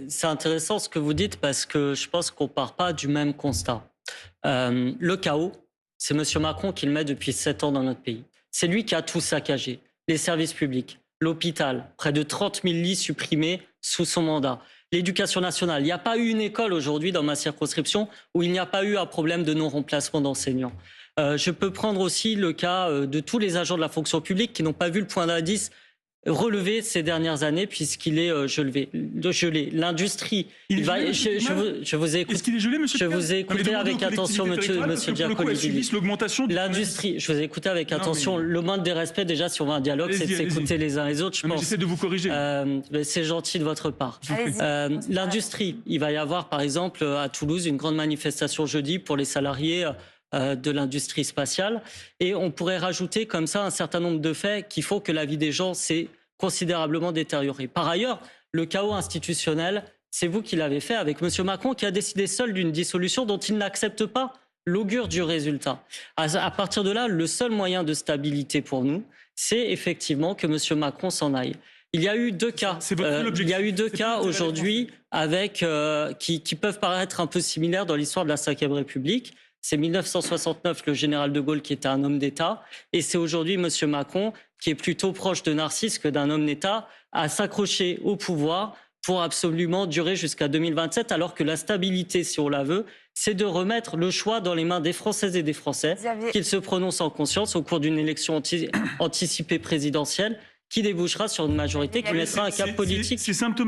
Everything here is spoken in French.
c'est intéressant ce que vous dites parce que je pense qu'on part pas du même constat. Le chaos, c'est M. Macron qui le met depuis 7 ans dans notre pays. C'est lui qui a tout saccagé. Les services publics, l'hôpital, près de 30 000 lits supprimés sous son mandat. L'éducation nationale, il n'y a pas eu une école aujourd'hui dans ma circonscription où il n'y a pas eu un problème de non-remplacement d'enseignants. Je peux prendre aussi le cas de tous les agents de la fonction publique qui n'ont pas vu le point d'indice relevé ces dernières années puisqu'il est gelé. L'industrie, je vous ai écouté. Est-ce qu'il est gelé, monsieur? Je vous ai écouté avec attention, monsieur Giacolini. L'augmentation. L'industrie, je vous ai écouté avec attention. Le moindre des respects, déjà, si on veut un dialogue, c'est de s'écouter les uns les autres, je pense. J'essaie de vous corriger. C'est gentil de votre part. L'industrie, il va y avoir, par exemple, à Toulouse, une grande manifestation jeudi pour les salariés de l'industrie spatiale. Et on pourrait rajouter comme ça un certain nombre de faits qui font que la vie des gens s'est considérablement détériorée. Par ailleurs, le chaos institutionnel, c'est vous qui l'avez fait avec M. Macron qui a décidé seul d'une dissolution dont il n'accepte pas l'augure du résultat. À partir de là, le seul moyen de stabilité pour nous, c'est effectivement que M. Macron s'en aille. Il y a eu deux cas. Il y a eu deux cas aujourd'hui avec qui peuvent paraître un peu similaires dans l'histoire de la Ve République. C'est 1969, le général de Gaulle qui était un homme d'État. Et c'est aujourd'hui M. Macron qui est plutôt proche de Narcisse que d'un homme d'État à s'accrocher au pouvoir pour absolument durer jusqu'à 2027, alors que la stabilité, si on la veut, c'est de remettre le choix dans les mains des Françaises et des Français, qu'ils se prononcent en conscience au cours d'une élection anticipée présidentielle qui débouchera sur une majorité qui mettra un cap politique. C'est symptomatique.